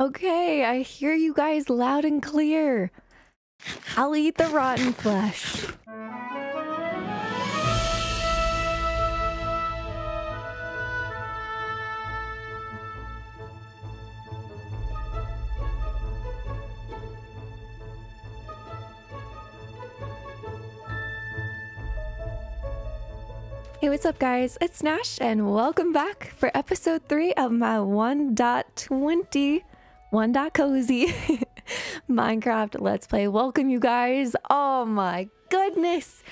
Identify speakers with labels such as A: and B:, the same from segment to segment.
A: Okay, I hear you guys loud and clear. I'll eat the rotten flesh. Hey, what's up guys? It's Nash and welcome back for episode 3 of my 1.20 1.cozy Minecraft Let's Play. Welcome you guys. Oh my goodness.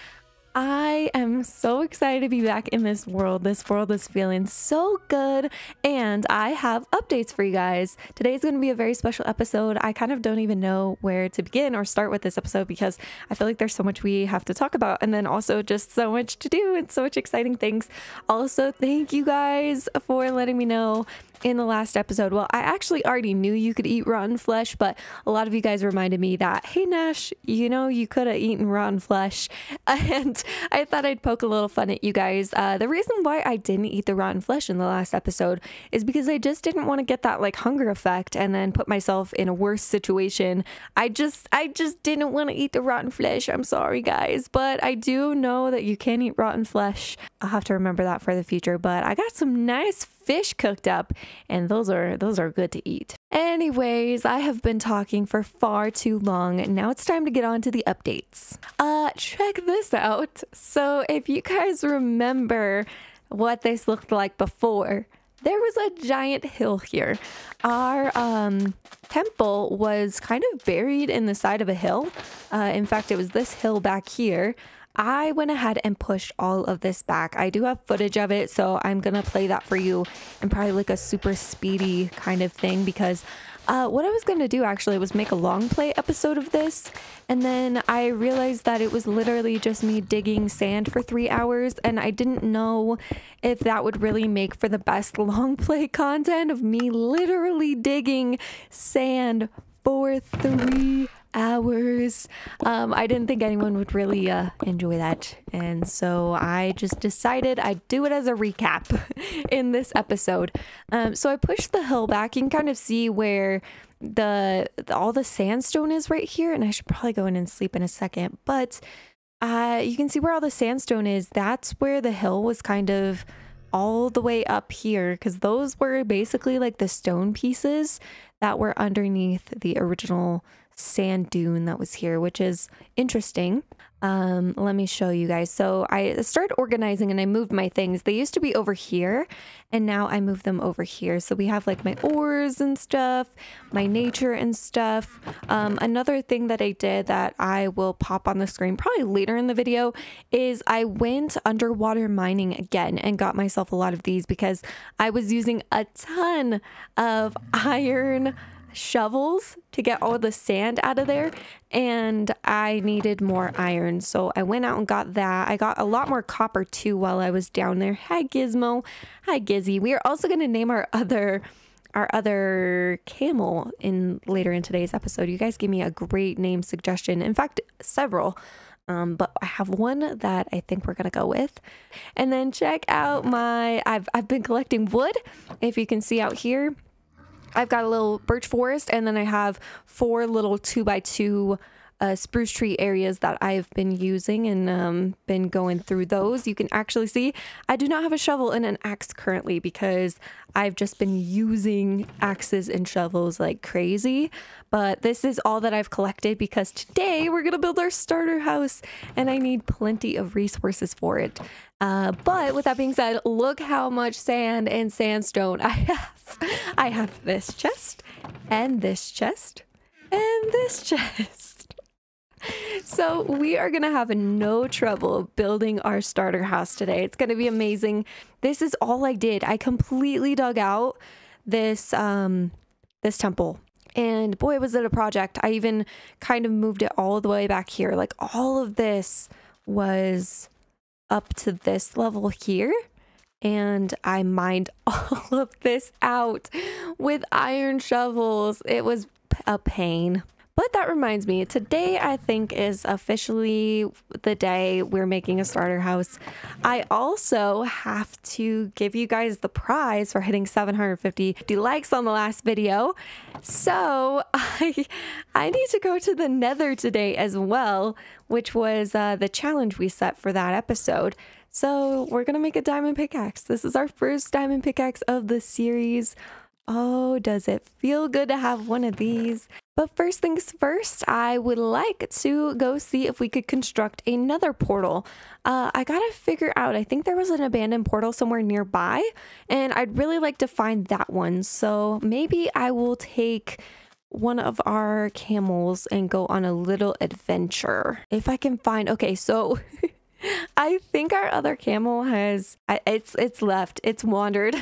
A: I am so excited to be back in this world. This world is feeling so good and I have updates for you guys. Today's going to be a very special episode. I kind of don't even know where to begin or start with this episode because I feel like there's so much we have to talk about and then also just so much to do and so much exciting things. Also, thank you guys for letting me know in the last episode. Well, I actually already knew you could eat rotten flesh, but a lot of you guys reminded me that, hey Nash, you know, you could have eaten rotten flesh. And I thought I'd poke a little fun at you guys. The reason why I didn't eat the rotten flesh in the last episode is because I just didn't want to get that like hunger effect and then put myself in a worse situation. I just didn't want to eat the rotten flesh. I'm sorry guys, but I do know that you can eat rotten flesh. I'll have to remember that for the future, but I got some nice fish cooked up and those are good to eat. Anyways, I have been talking for far too long. Now it's time to get on to the updates. Check this out. So if you guys remember what this looked like before, there was a giant hill here. Our temple was kind of buried in the side of a hill. In fact, it was this hill back here. I went ahead and pushed all of this back. I do have footage of it, so I'm gonna play that for you and probably like a super speedy kind of thing because what I was gonna do actually was make a long play episode of this, and then I realized that it was literally just me digging sand for 3 hours, and I didn't know if that would really make for the best long play content of me literally digging sand for 3 hours. I didn't think anyone would really enjoy that, and so I just decided I'd do it as a recap in this episode. So I pushed the hill back. You can kind of see where all the sandstone is right here, and I should probably go in and sleep in a second, but you can see where all the sandstone is. That's where the hill was kind of all the way up here, because those were basically like the stone pieces that were underneath the original sand dune that was here, which is interesting. Let me show you guys. So I started organizing and I moved my things. They used to be over here and now I moved them over here. So we have like my ores and stuff, my nature and stuff. Another thing that I did that I will pop on the screen probably later in the video is I went underwater mining again and got myself a lot of these because I was using a ton of iron shovels to get all the sand out of there and I needed more iron, so I went out and got that. I got a lot more copper too while I was down there. Hi Gizmo. Hi Gizzy. We are also going to name our other camel later in today's episode. You guys gave me a great name suggestion, in fact several, but I have one that I think we're gonna go with. And then check out I've been collecting wood. If you can see out here, I've got a little birch forest, and then I have 4 little 2x2 spruce tree areas that I've been using and been going through those. You can actually see I do not have a shovel and an axe currently because I've just been using axes and shovels like crazy. But this is all that I've collected because today we're gonna build our starter house and I need plenty of resources for it. But with that being said, look how much sand and sandstone I have. I have this chest and this chest and this chest. So we are gonna have no trouble building our starter house today. It's gonna be amazing. This is all I did. I completely dug out this this temple, and boy was it a project. I even kind of moved it all the way back here. Like all of this was up to this level here, and I mined all of this out with iron shovels. It was a pain. But what, that reminds me. Today, I think, is officially the day we're making a starter house. I also have to give you guys the prize for hitting 750 likes on the last video. So I need to go to the Nether today as well, which was the challenge we set for that episode. So we're going to make a diamond pickaxe. This is our first diamond pickaxe of the series. Oh, does it feel good to have one of these? But first things first, I would like to go see if we could construct another portal. I gotta figure out, I think there was an abandoned portal somewhere nearby, and I'd really like to find that one. So maybe I will take one of our camels and go on a little adventure. If I can find, okay, so I think our other camel has, it's left, it's wandered.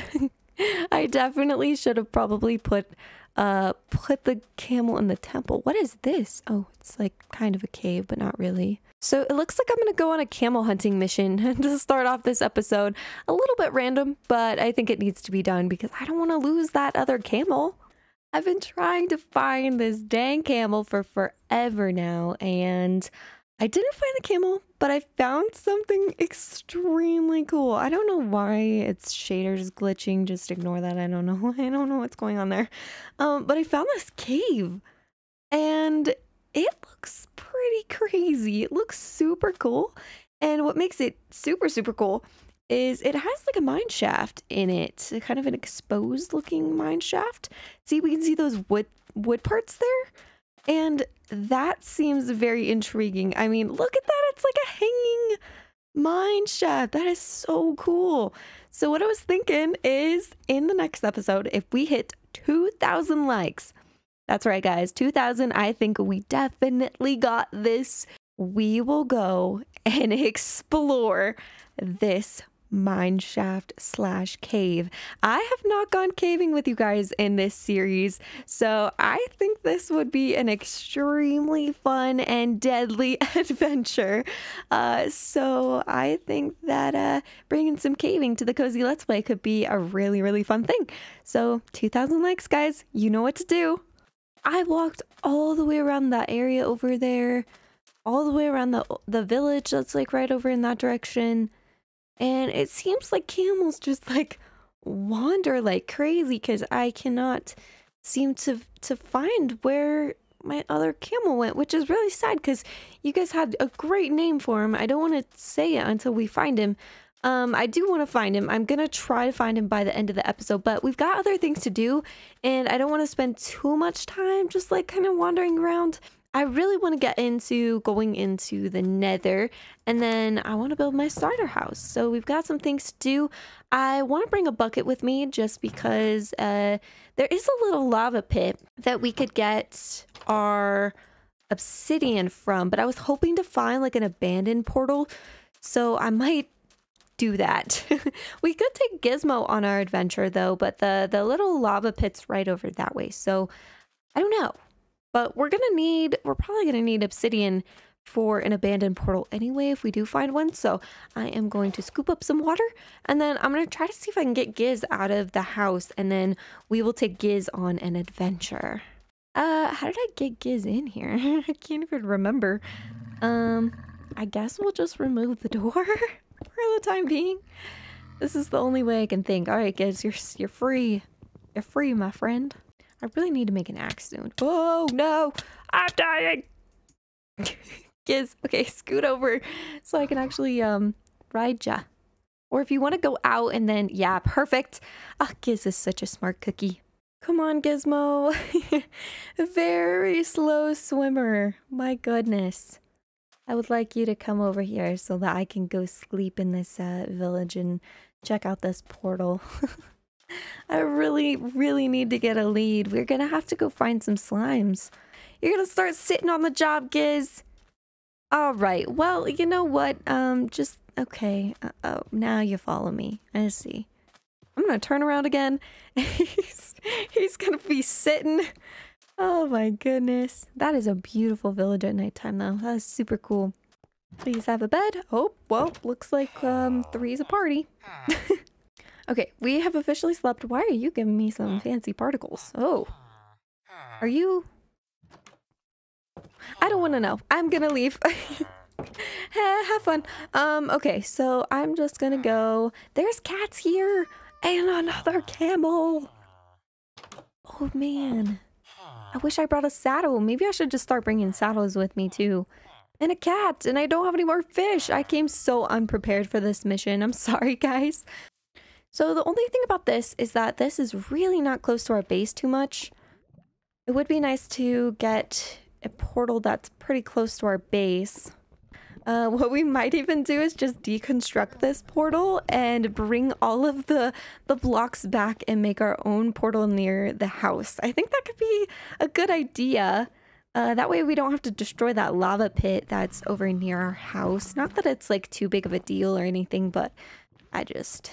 A: I definitely should have probably put the camel in the temple. What is this? Oh, it's like kind of a cave, but not really. So it looks like I'm gonna go on a camel hunting mission to start off this episode. A little bit random, but I think it needs to be done because I don't want to lose that other camel. I've been trying to find this dang camel for forever now, and I didn't find the camel, but I found something extremely cool. I don't know why its shaders glitching. Just ignore that. I don't know. I don't know what's going on there. But I found this cave, and it looks pretty crazy. It looks super cool. And what makes it super, super cool is it has like a mine shaft in it. Kind of an exposed looking mine shaft. See, we can see those wood parts there. And that seems very intriguing. I mean, look at that. It's like a hanging mine shaft. That is so cool. So what I was thinking is in the next episode, if we hit 2,000 likes, that's right, guys, 2,000, I think we definitely got this. We will go and explore this mine shaft / cave. I have not gone caving with you guys in this series, so I think this would be an extremely fun and deadly adventure. So I think that bringing some caving to the Cozy Let's Play could be a really, really fun thing. So 2,000 likes, guys. You know what to do. I walked all the way around that area over there, all the way around the village that's like right over in that direction. And it seems like camels just like wander like crazy because I cannot seem to find where my other camel went, which is really sad because you guys had a great name for him. I don't want to say it until we find him. I do want to find him. I'm going to try to find him by the end of the episode, but we've got other things to do and I don't want to spend too much time just like kind of wandering around. I really want to get into going into the Nether, and then I want to build my starter house. So we've got some things to do. I want to bring a bucket with me just because there is a little lava pit that we could get our obsidian from, but I was hoping to find like an abandoned portal, so I might do that. We could take Gizmo on our adventure though, but the little lava pit's right over that way, so I don't know. But we're probably gonna need obsidian for an abandoned portal anyway if we do find one. So I am going to scoop up some water and then I'm gonna try to see if I can get Giz out of the house and then we will take Giz on an adventure. How did I get Giz in here? I can't even remember. I guess we'll just remove the door for the time being. This is the only way I can think. All right, Giz, you're free. You're free, my friend. I really need to make an axe soon. Oh no, I'm dying. Giz, okay, scoot over so I can actually ride ya. Or if you want to go out and then, yeah, perfect. Ah, Giz is such a smart cookie. Come on, Gizmo. Very slow swimmer. My goodness. I would like you to come over here so that I can go sleep in this village and check out this portal. I really, really need to get a lead. We're gonna have to go find some slimes. You're gonna start sitting on the job, Giz. All right. Well, you know what? Just okay. Oh, now you follow me. I see. I'm gonna turn around again. He's gonna be sitting. Oh my goodness. That is a beautiful village at nighttime, though. That is super cool. Please have a bed. Oh, well, looks like three's a party. Okay, we have officially slept. Why are you giving me some fancy particles? Oh. Are you I don't want to know. I'm gonna leave. Have fun. Okay, so I'm just gonna go. There's cats here and another camel. Oh man, I wish I brought a saddle. Maybe I should just start bringing saddles with me too. And a cat, and I don't have any more fish. I came so unprepared for this mission. I'm sorry, guys. So the only thing about this is that this is really not close to our base too much. It would be nice to get a portal that's pretty close to our base. What we might even do is just deconstruct this portal and bring all of the blocks back and make our own portal near the house. I think that could be a good idea. That way we don't have to destroy that lava pit that's over near our house. Not that it's like too big of a deal or anything, but I don't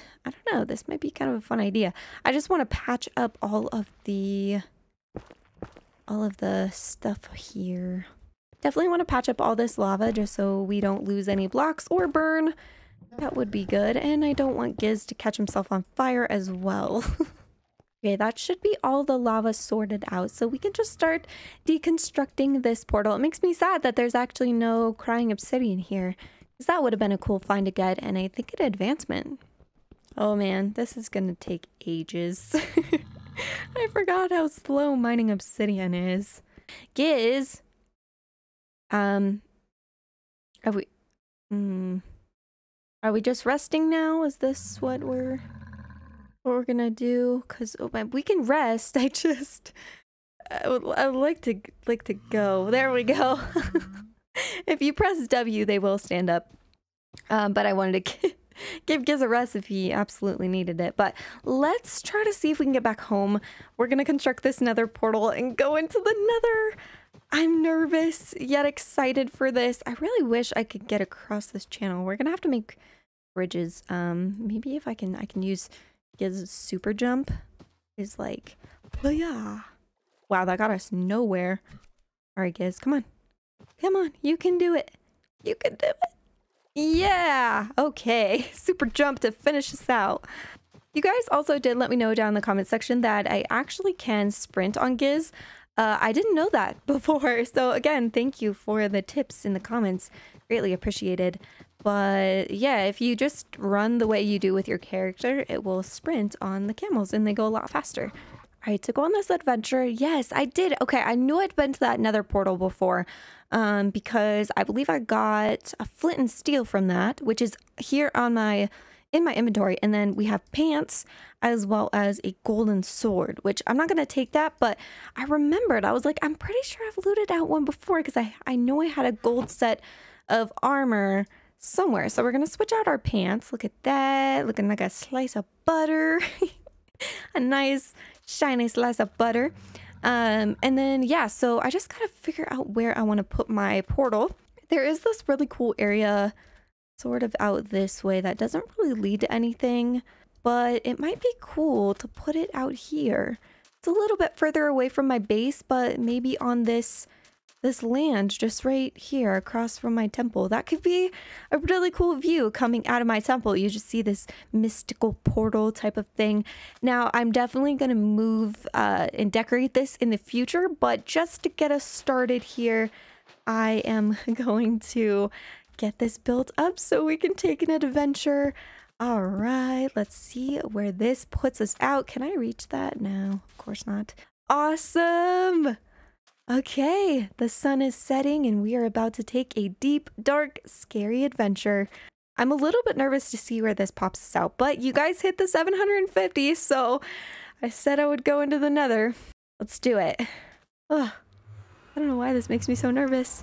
A: know. This might be kind of a fun idea. I just want to patch up all of the stuff here. Definitely want to patch up all this lava just so we don't lose any blocks or burn. That would be good. And I don't want Giz to catch himself on fire as well. Okay, that should be all the lava sorted out. So we can just start deconstructing this portal. It makes me sad that there's actually no crying obsidian here, because that would have been a cool find to get, and I think an advancement. Oh man, this is gonna take ages. I forgot how slow mining obsidian is. Giz! Are we just resting now? Is this what we're gonna do? Because oh man, we can rest. I would like to go. There we go. If you press W, they will stand up. But I wanted to give Giz a rest if he absolutely needed it. But let's try to see if we can get back home. We're gonna construct this nether portal and go into the nether. I'm nervous yet excited for this. I really wish I could get across this channel. We're gonna have to make bridges. Maybe if I can use Giz's super jump. Is like, oh yeah. Wow, that got us nowhere. All right, Giz, come on. Come on, you can do it. You can do it. Yeah, okay. Super jump to finish this out. You guys also did let me know down in the comment section that I actually can sprint on Giz. I didn't know that before. So again, thank you for the tips in the comments. Greatly appreciated. But yeah, if you just run the way you do with your character, it will sprint on the camels and they go a lot faster. All right, to go on this adventure, yes, I did. Okay, I knew I'd been to that nether portal before because I believe I got a flint and steel from that, which is here on in my inventory. And then we have pants as well as a golden sword, which I'm not going to take that, but I remembered. I was like, I'm pretty sure I've looted out one before because I know I had a gold set of armor somewhere. So we're going to switch out our pants. Look at that. Looking like a slice of butter. A nice shiny slice of butter. And then yeah, so I just gotta figure out where I want to put my portal. There is this really cool area sort of out this way that doesn't really lead to anything, but it might be cool to put it out here. It's a little bit further away from my base, but maybe on this land just right here across from my temple. That could be a really cool view coming out of my temple. You just see this mystical portal type of thing. Now, I'm definitely going to move and decorate this in the future, but just to get us started here, I am going to get this built up so we can take an adventure. All right, let's see where this puts us out. Can I reach that? No, of course not. Awesome! Okay, the sun is setting and we are about to take a deep, dark, scary adventure. I'm a little bit nervous to see where this pops us out, but you guys hit the 750, so I said I would go into the nether. Let's do it. Ugh, I don't know why this makes me so nervous.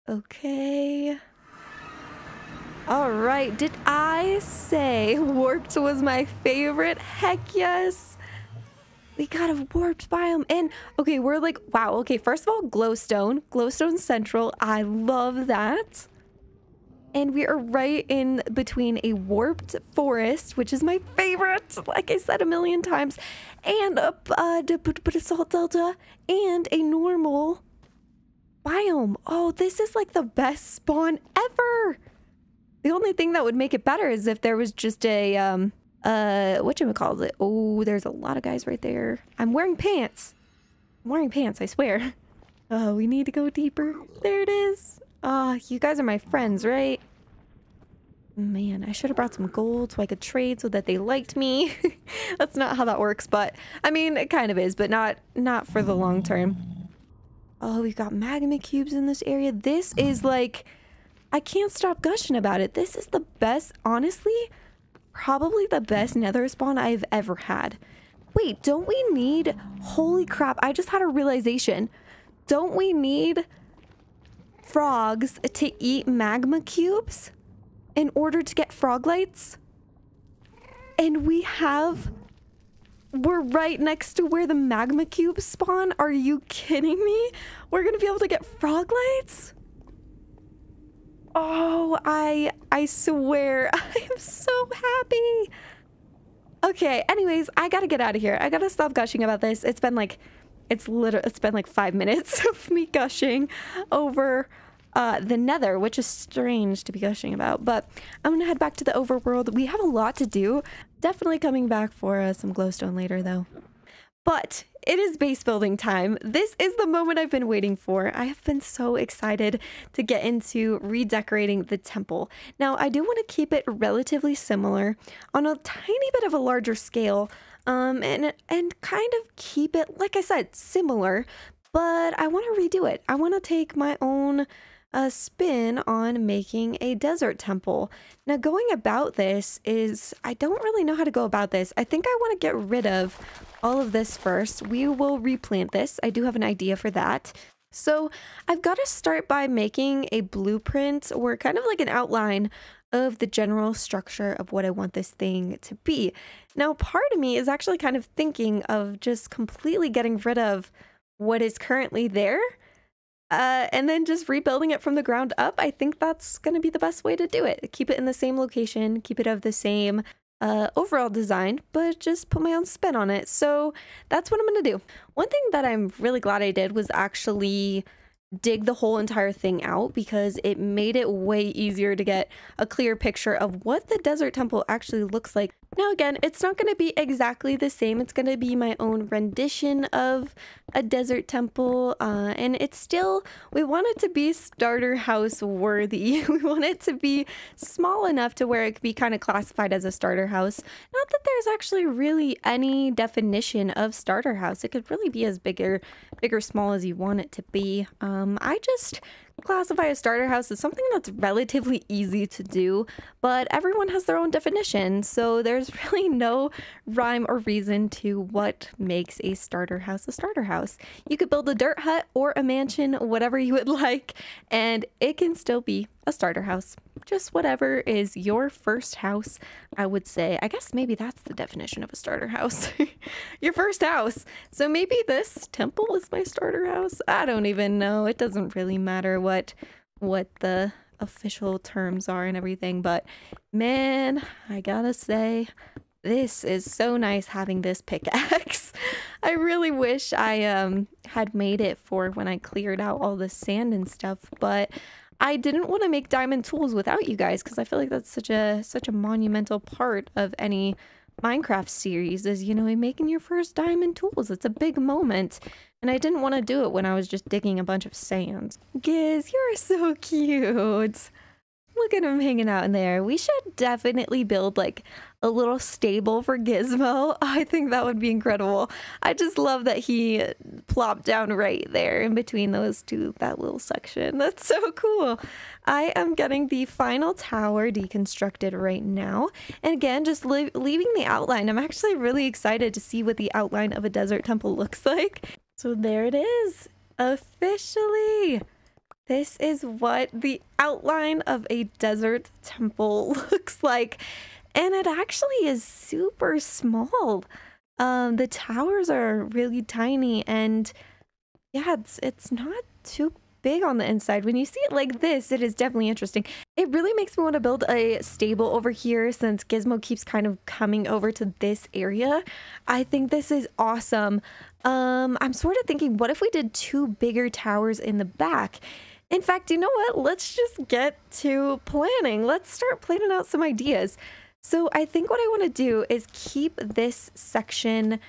A: Okay. All right, did I say warped was my favorite? Heck yes. We got a warped biome. And okay, we're like, wow. Okay, first of all, glowstone central. I love that. And we are right in between a warped forest, which is my favorite, like I said a million times, and a salt delta and a normal biome. Oh, this is like the best spawn ever. The only thing that would make it better is if there was just a whatchamacallit. Oh, there's a lot of guys right there. I'm wearing pants. I'm wearing pants, I swear. Oh, we need to go deeper. There it is. Ah, you guys are my friends, right? Man, I should have brought some gold so I could trade so that they liked me. That's not how that works, but I mean, it kind of is, but not for the long term. Oh, we've got magma cubes in this area. This is like, I can't stop gushing about it. This is the best, honestly, probably the best nether spawn I've ever had. Wait, don't we need, holy crap, I just had a realization. Don't we need frogs to eat magma cubes in order to get frog lights? And we're right next to where the magma cubes spawn. Are you kidding me? We're gonna be able to get frog lights? Oh, I swear, I'm so happy. Okay, anyways, I gotta get out of here. I gotta stop gushing about this. It's been like 5 minutes of me gushing over the nether, which is strange to be gushing about, but I'm gonna head back to the overworld. We have a lot to do. Definitely coming back for some glowstone later though. But it is base building time. This is the moment I've been waiting for. I have been so excited to get into redecorating the temple. Now, I do want to keep it relatively similar on a tiny bit of a larger scale, and kind of keep it, like I said, similar, but I want to redo it. I want to take my own spin on making a desert temple. Now, going about this is, I don't really know how to go about this. I think I want to get rid of all of this first. We will replant this. I do have an idea for that. So I've got to start by making a blueprint or kind of like an outline of the general structure of what I want this thing to be. Now, part of me is actually kind of thinking of just completely getting rid of what is currently there, and then just rebuilding it from the ground up. I think that's going to be the best way to do it. Keep it in the same location, keep it of the same overall design, but just put my own spin on it. So that's what I'm going to do. One thing that I'm really glad I did was actually dig the whole entire thing out, because it made it way easier to get a clear picture of what the desert temple actually looks like. Now again, it's not going to be exactly the same. It's going to be my own rendition of a desert temple, and it's still, we want it to be starter house worthy. We want it to be small enough to where it could be kind of classified as a starter house. Not that there's actually really any definition of starter house. It could really be as big or small as you want it to be. I just classify a starter house as something that's relatively easy to do, but everyone has their own definition, so there's really no rhyme or reason to what makes a starter house a starter house. You could build a dirt hut or a mansion, whatever you would like, and it can still be a starter house. Just whatever is your first house, I would say. I guess maybe that's the definition of a starter house. Your first house. So maybe this temple is my starter house. I don't even know. It doesn't really matter what the official terms are and everything, but man, I gotta say, this is so nice having this pickaxe. I really wish I had made it for when I cleared out all the sand and stuff, but I didn't want to make diamond tools without you guys, because I feel like that's such a monumental part of any Minecraft series, is, you know, making your first diamond tools. It's a big moment, and I didn't want to do it when I was just digging a bunch of sand. Giz, you're so cute. Look at him hanging out in there. We should definitely build like a little stable for Gizmo. I think that would be incredible. I just love that he plopped down right there in between those two, that little section. That's so cool. I am getting the final tower deconstructed right now. And again, just leaving the outline. I'm actually really excited to see what the outline of a desert temple looks like. So there it is, officially. This is what the outline of a desert temple looks like. And it actually is super small. The towers are really tiny, and yeah, it's not too big on the inside. When you see it like this, it is definitely interesting. It really makes me want to build a stable over here, since Gizmo keeps kind of coming over to this area. I think this is awesome. I'm sort of thinking, what if we did 2 bigger towers in the back? In fact, you know what? Let's just get to planning. Let's start planning out some ideas. So I think what I want to do is keep this section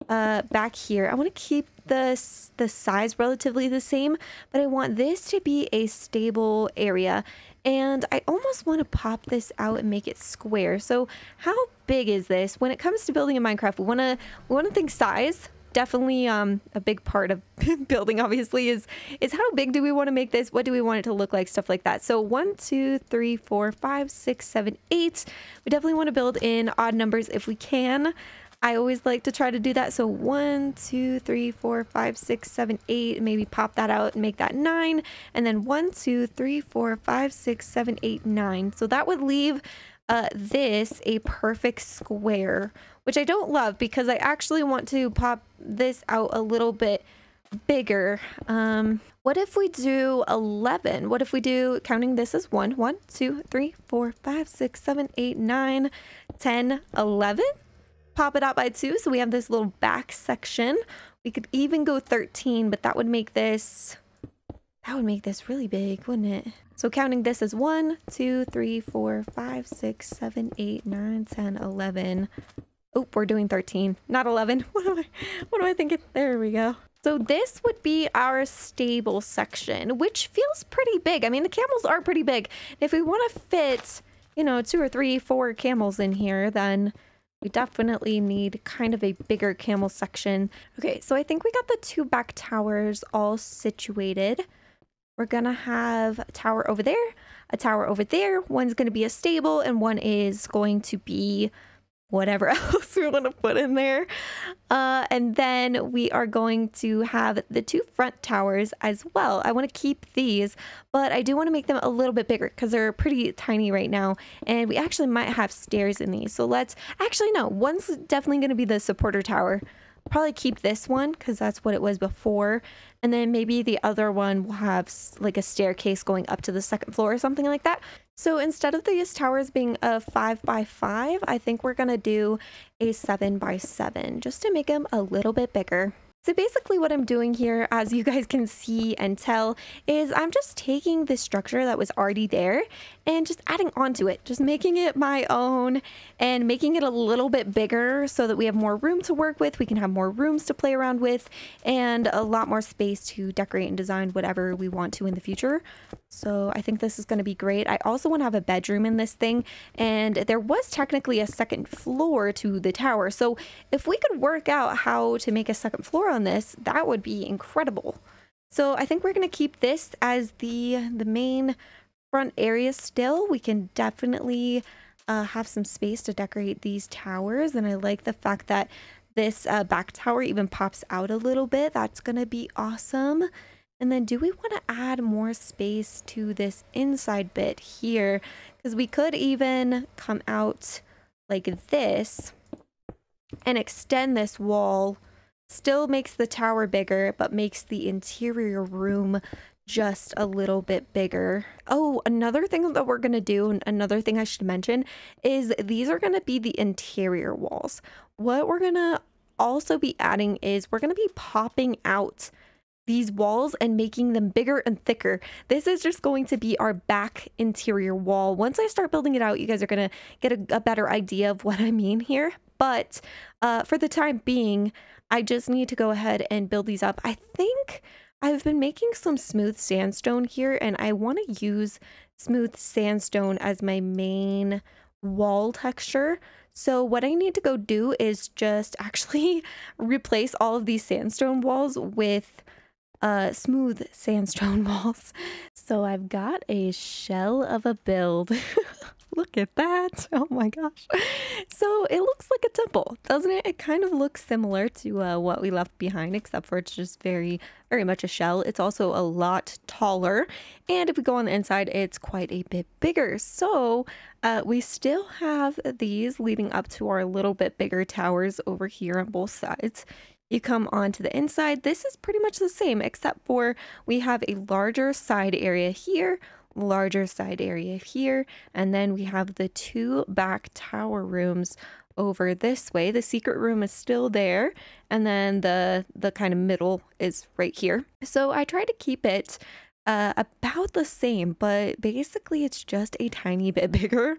A: back here. I want to keep the size relatively the same, but I want this to be a stable area. And I almost want to pop this out and make it square. So how big is this? When it comes to building in Minecraft, we want to think size. Definitely a big part of building, obviously, is how big do we want to make this? What do we want it to look like? Stuff like that. So 1, 2, 3, 4, 5, 6, 7, 8. We definitely want to build in odd numbers if we can. I always like to try to do that. So 1, 2, 3, 4, 5, 6, 7, 8. Maybe pop that out and make that 9. And then 1, 2, 3, 4, 5, 6, 7, 8, 9. So that would leave this a perfect square, which I don't love because I actually want to pop this out a little bit bigger. What if we do 11? What if we do, counting this as 1, 1, 2, 3, 4, 5, 6, 7, 8, 9, 10, 11? Pop it out by 2, so we have this little back section. We could even go 13, but that would make this really big, wouldn't it? So counting this as 1, 2, 3, 4, 5, 6, 7, 8, 9, 10, 11. Oh, we're doing 13, not 11. What am I thinking? There we go. So this would be our stable section, which feels pretty big. I mean, the camels are pretty big. If we want to fit, you know, 2 or 3, 4 camels in here, then we definitely need kind of a bigger camel section. Okay, so I think we got the 2 back towers all situated. We're gonna have a tower over there, a tower over there. One's gonna be a stable and one is going to be whatever else we want to put in there. And then we are going to have the 2 front towers as well. I want to keep these, but I do want to make them a little bit bigger because they're pretty tiny right now. And we actually might have stairs in these. So let's actually, no, one's definitely going to be the supporter tower. Probably keep this one because that's what it was before. And then maybe the other one will have like a staircase going up to the 2nd floor or something like that. So instead of these towers being a 5 by 5, I think we're going to do a 7 by 7 just to make them a little bit bigger. So basically what I'm doing here, as you guys can see and tell, is I'm just taking this structure that was already there and just adding onto it, just making it my own and making it a little bit bigger so that we have more room to work with, we can have more rooms to play around with, and a lot more space to decorate and design whatever we want to in the future. So I think this is going to be great. I also want to have a bedroom in this thing, and there was technically a 2nd floor to the tower. So if we could work out how to make a 2nd floor on this, that would be incredible. So I think we're going to keep this as the main front area still. We can definitely have some space to decorate these towers, and I like the fact that this back tower even pops out a little bit. That's going to be awesome. And then do we want to add more space to this inside bit here? Because we could even come out like this and extend this wall. Still makes the tower bigger, but makes the interior room just a little bit bigger. Oh, another thing that we're going to do, and another thing I should mention, is these are going to be the interior walls. What we're going to also be adding is we're going to be popping out these walls and making them bigger and thicker. This is just going to be our back interior wall. Once I start building it out, you guys are going to get a better idea of what I mean here. But for the time being, I just need to go ahead and build these up. I think I've been making some smooth sandstone here, and I want to use smooth sandstone as my main wall texture. So what I need to go do is just actually replace all of these sandstone walls with smooth sandstone walls. So I've got a shell of a build. Look at that. Oh my gosh. So it looks like a temple, doesn't it? It kind of looks similar to what we left behind, except for it's just very much a shell. It's also a lot taller. And if we go on the inside, it's quite a bit bigger. So we still have these leading up to our little bit bigger towers over here on both sides. You come onto the inside, this is pretty much the same, except for we have a larger side area here, larger side area here, and then we have the 2 back tower rooms over this way. The secret room is still there, and then the kind of middle is right here. So I try to keep it about the same, but basically it's just a tiny bit bigger.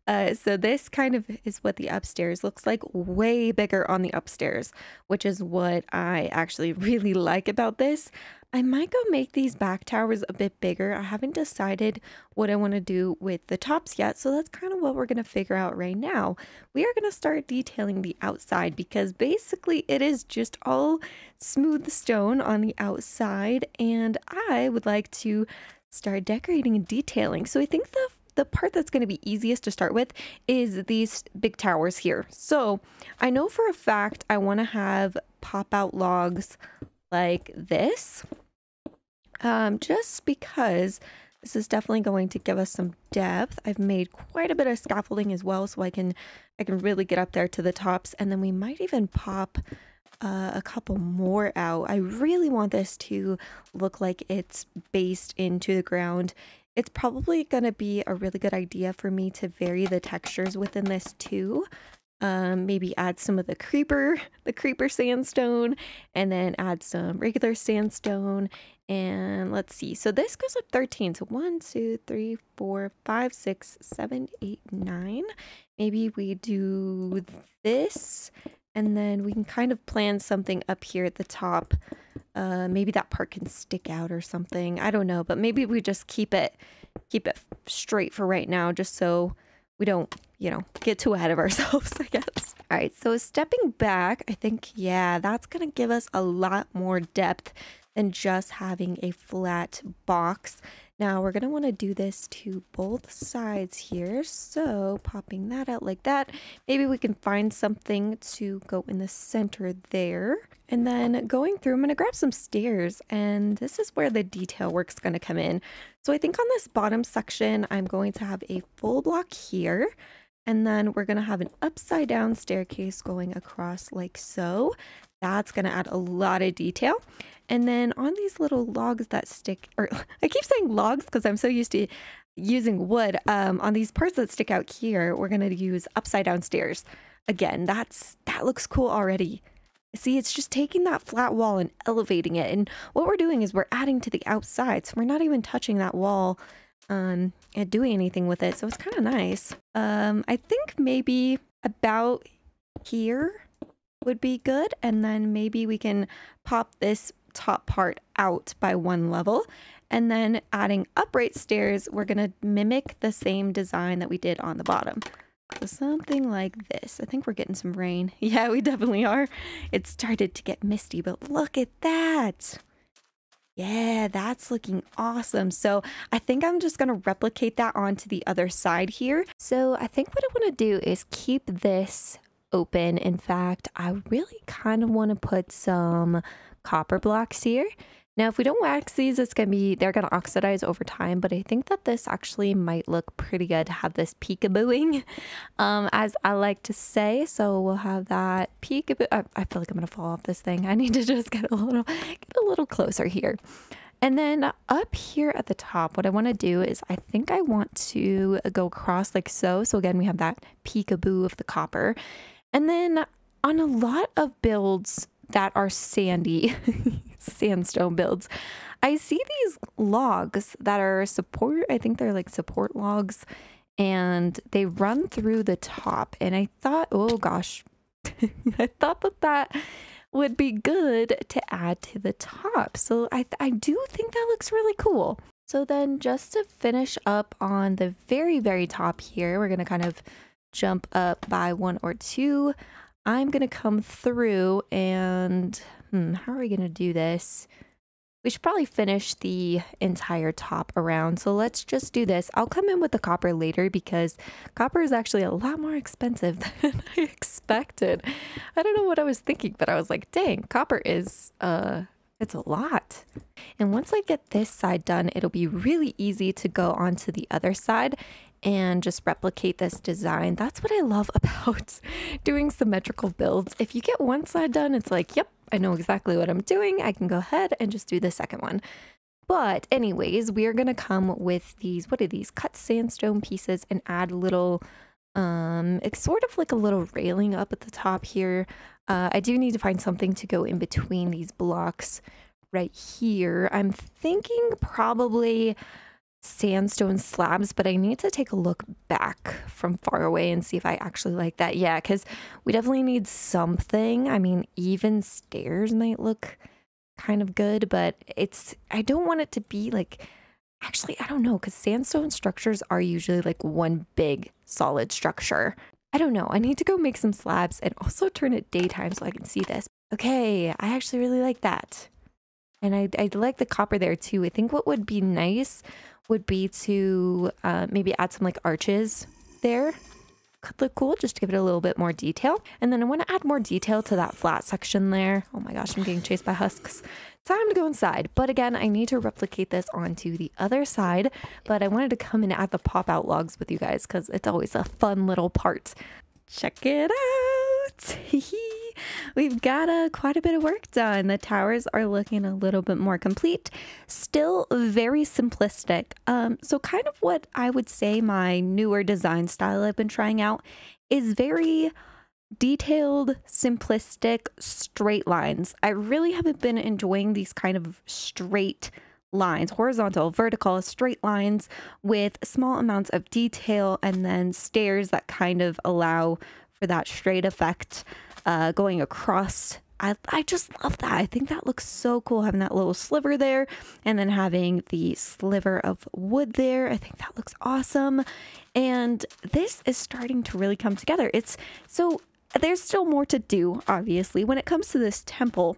A: So this kind of is what the upstairs looks like, way bigger on the upstairs, which is what I actually really like about this. I might go make these back towers a bit bigger. I haven't decided what I want to do with the tops yet, so that's kind of what we're going to figure out right now. We are going to start detailing the outside because basically it is just all smooth stone on the outside, and I would like to start decorating and detailing. So I think the part that's going to be easiest to start with is these big towers here. So I know for a fact I want to have pop out logs like this, just because this is definitely going to give us some depth. I've made quite a bit of scaffolding as well, so I can really get up there to the tops, and then we might even pop a couple more out. I really want this to look like it's based into the ground. It's probably going to be a really good idea for me to vary the textures within this too. Maybe add some of the creeper sandstone, and then add some regular sandstone. And let's see, so this goes up 13, so 1 2 3 4 5 6 7 8 9. Maybe we do this, and then we can kind of plan something up here at the top. Maybe that part can stick out or something, I don't know, but maybe we just keep it straight for right now, just so we don't, you know, get too ahead of ourselves, I guess. All right, so stepping back, I think, yeah, that's gonna give us a lot more depth than just having a flat box. Now we're gonna want to do this to both sides here, so popping that out like that. Maybe we can find something to go in the center there. And then going through, I'm gonna grab some stairs, and this is where the detail work's gonna come in. So I think on this bottom section, I'm going to have a full block here, and then we're gonna have an upside down staircase going across like so. That's gonna add a lot of detail. And then on these little logs that stick, or I keep saying logs because I'm so used to using wood, on these parts that stick out here, we're gonna use upside down stairs. Again, that looks cool already. See, it's just taking that flat wall and elevating it. And what we're doing is we're adding to the outside, so we're not even touching that wall and doing anything with it. So it's kind of nice. I think maybe about here would be good, and then maybe we can pop this top part out by one level, and then adding upright stairs, we're gonna mimic the same design that we did on the bottom. So something like this. I think we're getting some rain. Yeah, we definitely are. It started to get misty, but look at that. Yeah, that's looking awesome. So I think I'm just gonna replicate that onto the other side here. So I think what I want to do is keep this open. In fact, I really kind of want to put some copper blocks here. Now, if we don't wax these, they're gonna oxidize over time, but I think that this actually might look pretty good to have this peekabooing, as I like to say. So we'll have that peekaboo. I feel like I'm gonna fall off this thing. I need to just get a little closer here. And then up here at the top, what I want to do is I think I want to go across like so. So again, we have that peekaboo of the copper. And then on a lot of builds that are sandy, sandstone builds, I see these logs that are I think they're like support logs, and they run through the top. And I thought, oh gosh, I thought that would be good to add to the top. So I do think that looks really cool. So then just to finish up on the very, very top here, we're going to kind of jump up by 1 or 2. I'm going to come through and, how are we going to do this? We should probably finish the entire top around. So let's just do this. I'll come in with the copper later because copper is actually a lot more expensive than I expected. I don't know what I was thinking, but I was like, dang, copper is, it's a lot. And once I get this side done, it'll be really easy to go on to the other side and just replicate this design. That's what I love about doing symmetrical builds. If you get one side done, it's like, yep, I know exactly what I'm doing. I can go ahead and just do the second one. But anyways, we are going to come with these, what are these? Cut sandstone pieces and add little, it's sort of like a little railing up at the top here. I do need to find something to go in between these blocks right here. I'm thinking probably sandstone slabs, but I need to take a look back from far away and see if I actually like that. Yeah, because we definitely need something. I mean, even stairs might look kind of good, but I don't want it to be like, actually, I don't know, because sandstone structures are usually like one big solid structure. I don't know. I need to go make some slabs and also turn it daytime so I can see this. Okay, I actually really like that. And I like the copper there too. I think what would be nice would be to maybe add some like arches there. Could look cool just to give it a little bit more detail. And then I want to add more detail to that flat section there. Oh my gosh, I'm getting chased by husks. Time to go inside. But again, I need to replicate this onto the other side. But I wanted to come and add the pop out logs with you guys because it's always a fun little part. Check it out. We've got quite a bit of work done. The towers are looking a little bit more complete. Still very simplistic. So kind of what I would say my newer design style I've been trying out is very detailed, simplistic, straight lines. I really haven't been enjoying these kind of straight lines, horizontal, vertical, straight lines with small amounts of detail and then stairs that kind of allow for that straight effect going across. I just love that. I think that looks so cool, having that little sliver there and then having the sliver of wood there. I think that looks awesome. And this is starting to really come together. So there's still more to do, obviously, when it comes to this temple.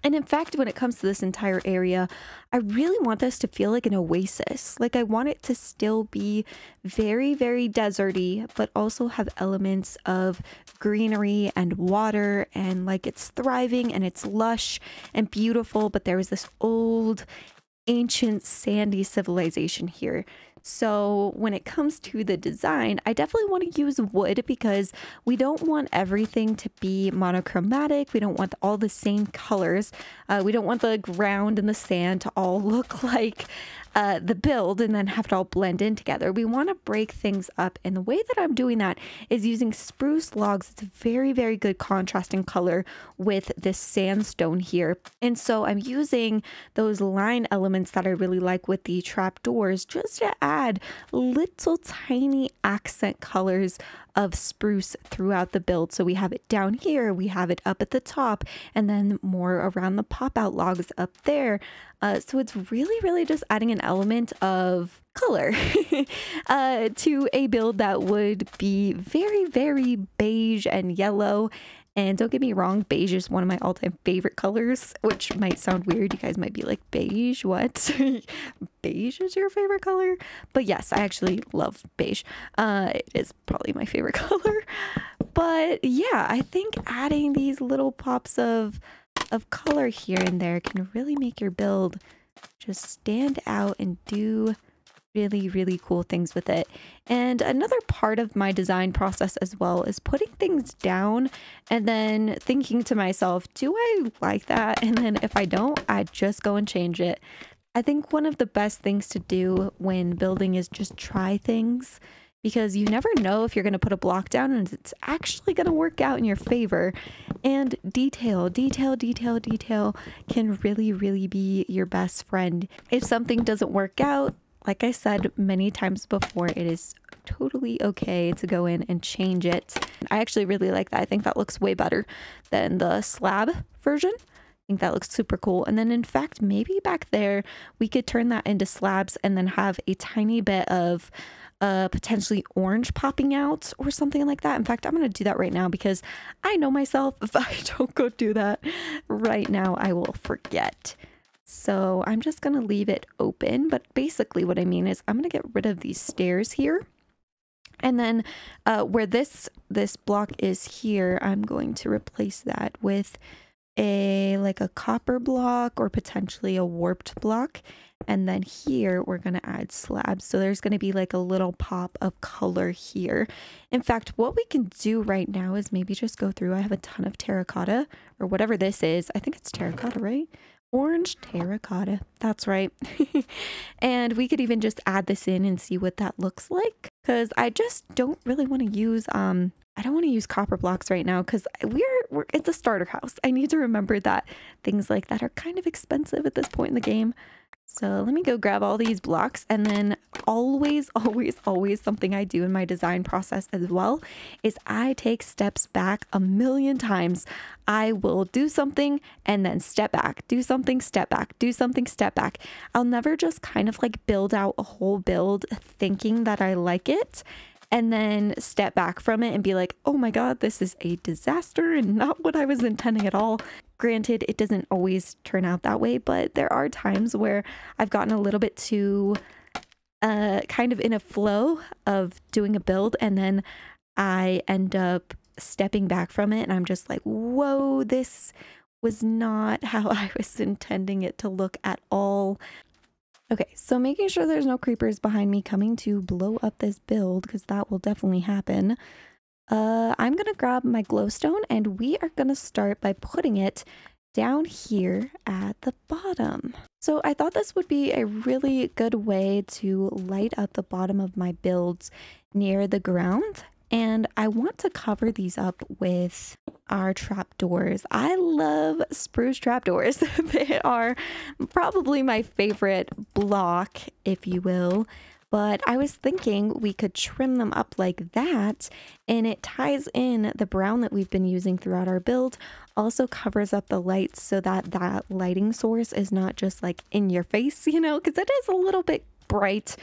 A: And in fact, when it comes to this entire area, I really want this to feel like an oasis. Like I want it to still be very, very deserty, but also have elements of greenery and water and like it's thriving and it's lush and beautiful. But there was this old, ancient, sandy civilization here. So when it comes to the design, I definitely want to use wood because we don't want everything to be monochromatic. We don't want all the same colors. We don't want the ground and the sand to all look like the build and then have it all blend in together. We want to break things up, and the way that I'm doing that is using spruce logs. It's a very, very good contrasting color with this sandstone here. And so I'm using those line elements that I really like with the trapdoors just to add little tiny accent colors of spruce throughout the build. So we have it down here, we have it up at the top, and then more around the pop out logs up there. So it's really, really just adding an element of color to a build that would be very, very beige and yellow. And don't get me wrong, beige is one of my all-time favorite colors, which might sound weird. You guys might be like, beige? What? Beige is your favorite color? But yes, I actually love beige. It is probably my favorite color. But yeah, I think adding these little pops of color here and there can really make your build just stand out and do really, really cool things with it. And another part of my design process as well is putting things down and then thinking to myself, do I like that? And then if I don't, I just go and change it. I think one of the best things to do when building is just try things, because you never know if you're going to put a block down and it's actually going to work out in your favor. And detail can really, really be your best friend. If something doesn't work out, like I said many times before, it is totally okay to go in and change it. I actually really like that. I think that looks way better than the slab version. I think that looks super cool. And then in fact, maybe back there, we could turn that into slabs and then have a tiny bit of potentially orange popping out or something like that. In fact, I'm going to do that right now because I know myself, if I don't go do that right now, I will forget. So I'm just going to leave it open. But basically what I mean is I'm going to get rid of these stairs here. And then where this block is here, I'm going to replace that with like a copper block or potentially a warped block. And then here we're going to add slabs. So there's going to be like a little pop of color here. In fact, what we can do right now is maybe just go through. I have a ton of terracotta or whatever this is. I think it's terracotta, right? Orange terracotta. That's right. And we could even just add this in and see what that looks like, because I just don't really want to use I don't want to use copper blocks right now because it's a starter house. I need to remember that things like that are kind of expensive at this point in the game. So let me go grab all these blocks, and then always, always, always something I do in my design process as well is I take steps back a million times. I will do something and then step back, do something, step back, do something, step back. I'll never just kind of like build out a whole build thinking that I like it and then step back from it and be like, oh my God, this is a disaster and not what I was intending at all. Granted, it doesn't always turn out that way, but there are times where I've gotten a little bit too kind of in a flow of doing a build, and then I end up stepping back from it and I'm just like, whoa, this was not how I was intending it to look at all. Okay, so making sure there's no creepers behind me coming to blow up this build, because that will definitely happen. I'm gonna grab my glowstone and we are gonna start by putting it down here at the bottom. So I thought this would be a really good way to light up the bottom of my builds near the ground. And I want to cover these up with our trapdoors. I love spruce trapdoors. They are probably my favorite block, if you will. But I was thinking we could trim them up like that, and it ties in the brown that we've been using throughout our build, also covers up the lights so that that lighting source is not just like in your face, you know, because it is a little bit bright.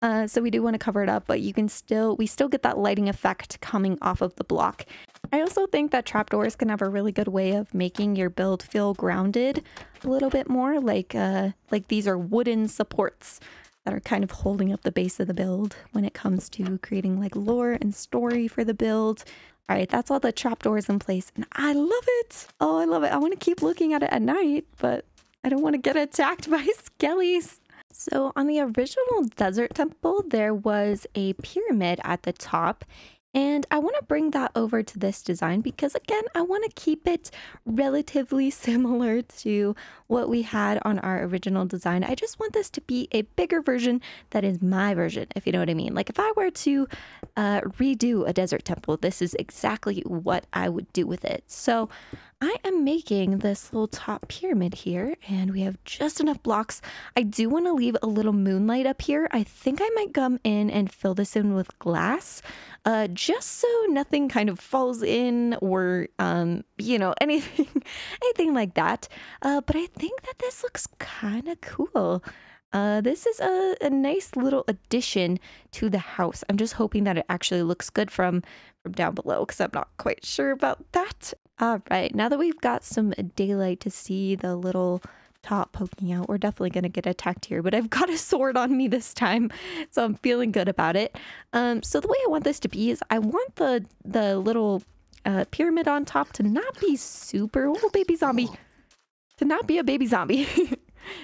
A: So we do want to cover it up, but we still get that lighting effect coming off of the block. I also think that trapdoors can have a really good way of making your build feel grounded a little bit more, like these are wooden supports that are kind of holding up the base of the build when it comes to creating like lore and story for the build. All right, that's all the trapdoors in place, and I love it. Oh, I love it. I want to keep looking at it at night, but I don't want to get attacked by skellies. So on the original desert temple, there was a pyramid at the top, and I want to bring that over to this design because, again, I want to keep it relatively similar to what we had on our original design. I just want this to be a bigger version that is my version, if you know what I mean. Like if I were to redo a desert temple, this is exactly what I would do with it. So I am making this little top pyramid here, and we have just enough blocks. I do want to leave a little moonlight up here. I think I might come in and fill this in with glass, just so nothing kind of falls in or, you know, anything like that. But I think that this looks kind of cool. This is a nice little addition to the house. I'm just hoping that it actually looks good from down below, because I'm not quite sure about that. All right, now that we've got some daylight to see the little top poking out, we're definitely going to get attacked here, but I've got a sword on me this time, so I'm feeling good about it. So the way I want this to be is I want the little pyramid on top to not be super, oh, baby zombie, to not be a baby zombie.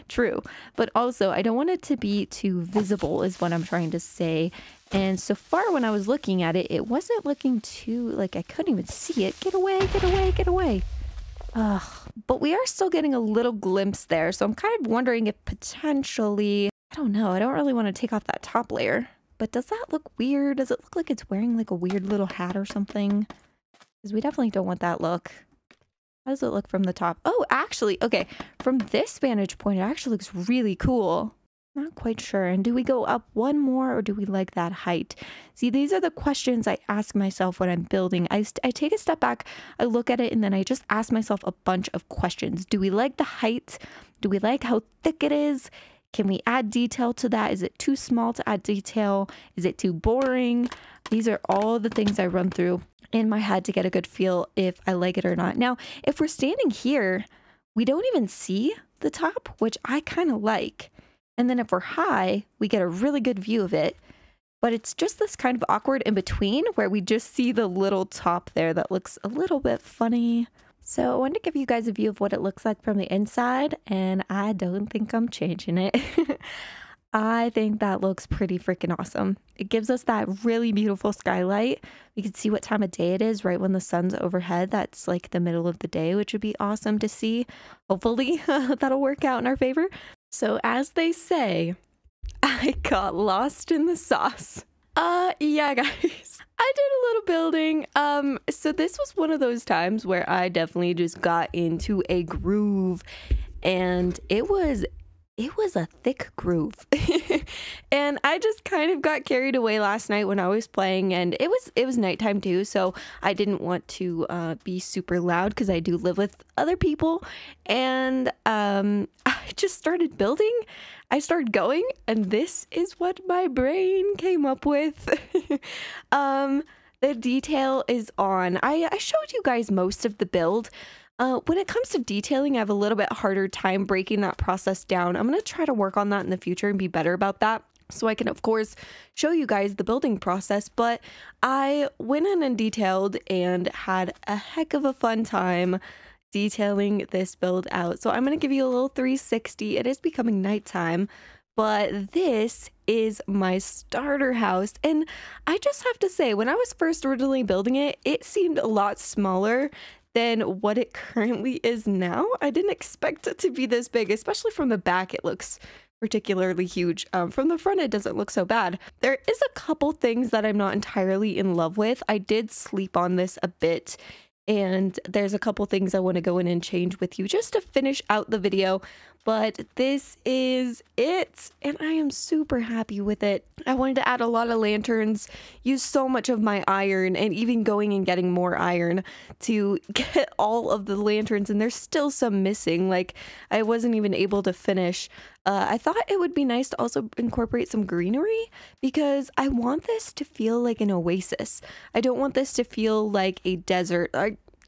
A: True, but also I don't want it to be too visible is what I'm trying to say. And so far when I was looking at it, it wasn't looking too, like I couldn't even see it. Get away, get away, get away. But we are still getting a little glimpse there. So I'm kind of wondering if potentially, I don't know, I don't really want to take off that top layer. But does that look weird? Does it look like it's wearing like a weird little hat or something? Because we definitely don't want that look. How does it look from the top? Oh, actually, okay. From this vantage point, it actually looks really cool. Not quite sure. And do we go up one more, or do we like that height? See, these are the questions I ask myself when I'm building. I take a step back, I look at it, and then I just ask myself a bunch of questions. Do we like the height? Do we like how thick it is? Can we add detail to that? Is it too small to add detail? Is it too boring? These are all the things I run through in my head to get a good feel if I like it or not. Now, if we're standing here, we don't even see the top, which I kind of like. And then if we're high, we get a really good view of it. But it's just this kind of awkward in between where we just see the little top there that looks a little bit funny. So I wanted to give you guys a view of what it looks like from the inside, and I don't think I'm changing it. I think that looks pretty freaking awesome. It gives us that really beautiful skylight. We can see what time of day it is right when the sun's overhead. That's like the middle of the day, which would be awesome to see. Hopefully that'll work out in our favor. So as they say, I got lost in the sauce. Yeah, guys. I did a little building. So this was one of those times where I definitely just got into a groove, and it was a thick groove. And I just kind of got carried away last night when I was playing, and it was nighttime too, so I didn't want to be super loud because I do live with other people. And I just started building. I started going, and this is what my brain came up with. The detail is on. I showed you guys most of the build. When it comes to detailing, I have a little bit harder time breaking that process down. I'm going to try to work on that in the future and be better about that, so I can, of course, show you guys the building process. But I went in and detailed and had a heck of a fun time detailing this build out. So I'm going to give you a little 360. It is becoming nighttime, but this is my starter house. And I just have to say, when I was first originally building it, it seemed a lot smaller than what it currently is now. I didn't expect it to be this big, especially from the back. It looks particularly huge. From the front, it doesn't look so bad. There is a couple things that I'm not entirely in love with. I did sleep on this a bit, and there's a couple things I want to go in and change with you just to finish out the video. But this is it, and I am super happy with it. I wanted to add a lot of lanterns, use so much of my iron, and even going and getting more iron to get all of the lanterns, and there's still some missing. Like, I wasn't even able to finish. I thought it would be nice to also incorporate some greenery, because I want this to feel like an oasis. I don't want this to feel like a desert.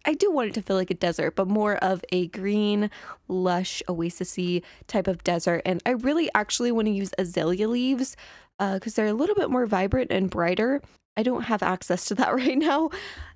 A: I do want it to feel like a desert, but more of a green, lush, oasis-y type of desert. And I really actually want to use azalea leaves because they're a little bit more vibrant and brighter. I don't have access to that right now.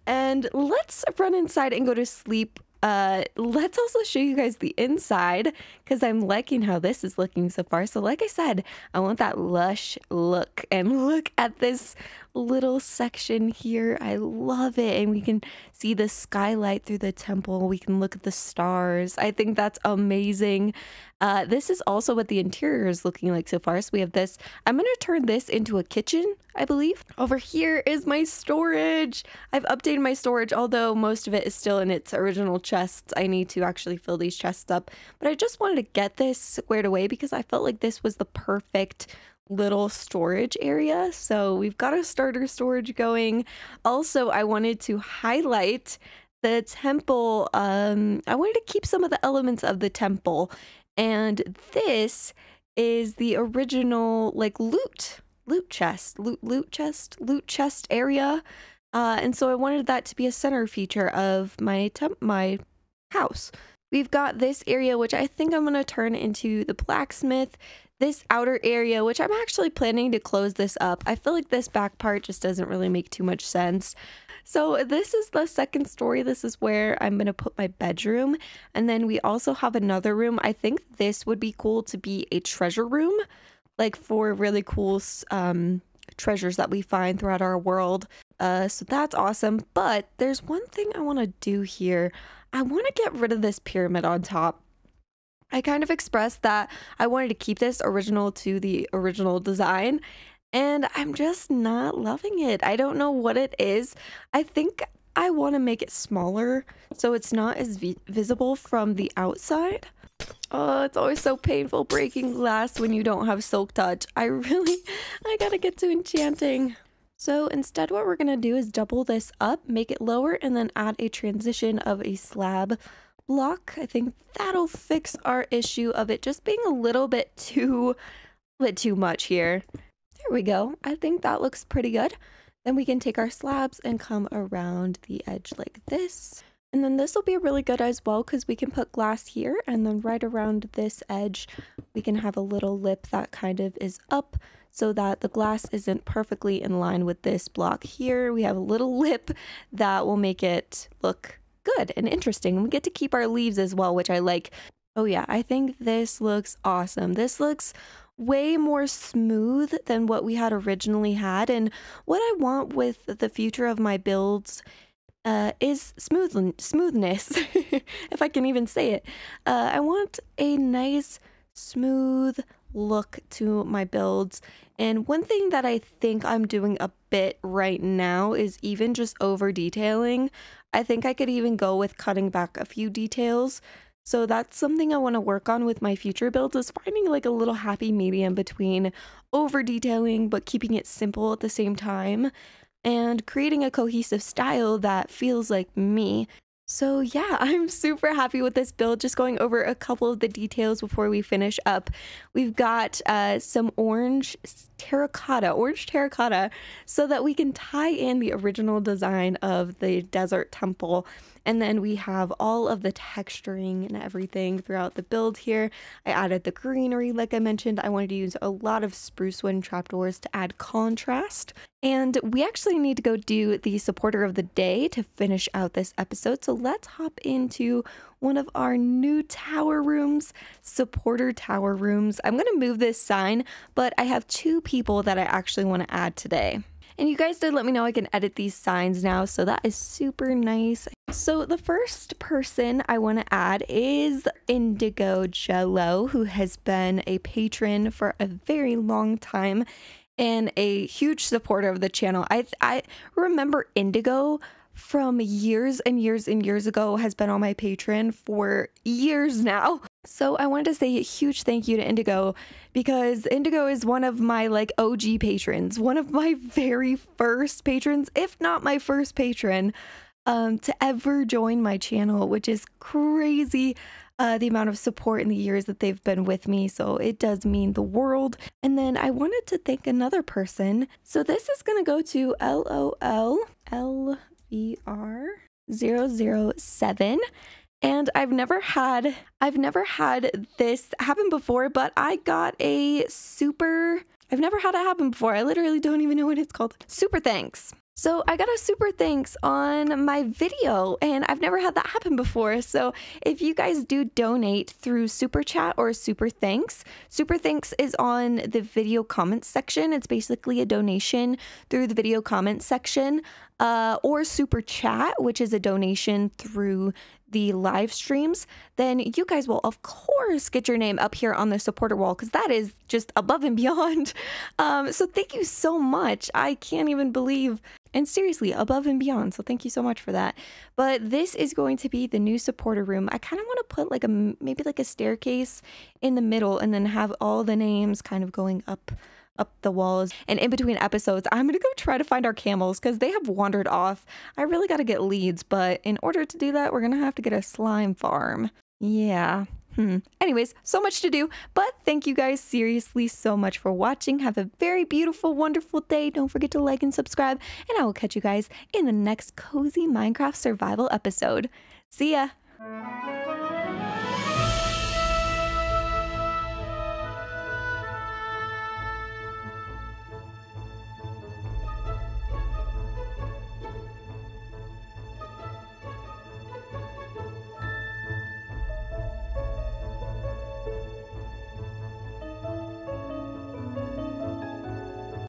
A: And let's run inside and go to sleep. Let's also show you guys the inside, because I'm liking how this is looking so far. So like I said, I want that lush look, and look at this little section here. I love it. And we can see the skylight through the temple. We can look at the stars. I think that's amazing. This is also what the interior is looking like so far. So we have this. I'm going to turn this into a kitchen, I believe. Over here is my storage. I've updated my storage, although most of it is still in its original chests. I need to actually fill these chests up. But I just wanted to get this squared away because I felt like this was the perfect little storage area. So we've got a starter storage going. Also, I wanted to highlight the temple. I wanted to keep some of the elements of the temple. And this is the original like loot chest area. And so I wanted that to be a center feature of my house. We've got this area, which I think I'm going to turn into the blacksmith. This outer area, which I'm actually planning to close this up. I feel like this back part just doesn't really make too much sense. So this is the second story. This is where I'm going to put my bedroom. And then we also have another room. I think this would be cool to be a treasure room, like for really cool treasures that we find throughout our world. So that's awesome. But there's one thing I want to do here. I want to get rid of this pyramid on top. I kind of expressed that I wanted to keep this original to the original design, and I'm just not loving it. I don't know what it is. I think I want to make it smaller so it's not as visible from the outside. Oh, it's always so painful breaking glass when you don't have silk touch. I gotta get to enchanting. So instead what we're gonna do is double this up, make it lower, and then add a transition of a slab block. I think that'll fix our issue of it just being a little bit too much here. There we go. I think that looks pretty good. Then we can take our slabs and come around the edge like this. And then this will be really good as well because we can put glass here, and then right around this edge we can have a little lip that kind of is up so that the glass isn't perfectly in line with this block here. We have a little lip that will make it look good and interesting, and we get to keep our leaves as well, which I like. Oh yeah, I think this looks awesome. This looks way more smooth than what we had originally had, and what I want with the future of my builds is smoothness, if I can even say it. I want a nice, smooth look to my builds. And one thing that I think I'm doing a bit right now is even just over detailing. I think I could even go with cutting back a few details. So that's something I want to work on with my future builds, is finding like a little happy medium between over detailing but keeping it simple at the same time, and creating a cohesive style that feels like me. So yeah, I'm super happy with this build. Just going over a couple of the details before we finish up. We've got some orange terracotta, so that we can tie in the original design of the desert temple. And then we have all of the texturing and everything throughout the build here. I added the greenery, like I mentioned. I wanted to use a lot of spruce wood trapdoors to add contrast. And we actually need to go do the supporter of the day to finish out this episode. So let's hop into one of our new tower rooms, supporter tower rooms. I'm going to move this sign, but I have 2 people that I actually want to add today. And you guys did let me know I can edit these signs now, so that is super nice. So the first person I want to add is Indigo Jello, who has been a patron for a very long time and a huge supporter of the channel. I remember Indigo from years and years and years ago, has been on my Patreon for years now. So I wanted to say a huge thank you to Indigo, because Indigo is one of my like OG patrons, one of my very first patrons, if not my first patron, to ever join my channel, which is crazy. The amount of support in the years that they've been with me, so it does mean the world. And then I wanted to thank another person. So this is gonna go to LOLLVR007. And I've never had this happen before, but I got a I've never had it happen before. I literally don't even know what it's called. Super thanks. So I got a super thanks on my video, and I've never had that happen before. So if you guys do donate through super chat or super thanks is on the video comments section. It's basically a donation through the video comments section, or super chat, which is a donation through the live streams. Then you guys will of course get your name up here on the supporter wall, because that is just above and beyond. So thank you so much. I can't even believe, and seriously, above and beyond. So thank you so much for that. But this is going to be the new supporter room. I kind of want to put like maybe like a staircase in the middle, and then have all the names kind of going up the walls. And in between episodes, I'm gonna go try to find our camels, because they have wandered off. I really got to get leads, but in order to do that, we're gonna have to get a slime farm. Yeah. Anyways, so much to do, but thank you guys seriously so much for watching. Have a very beautiful, wonderful day. Don't forget to like and subscribe, and I will catch you guys in the next cozy Minecraft survival episode. See ya.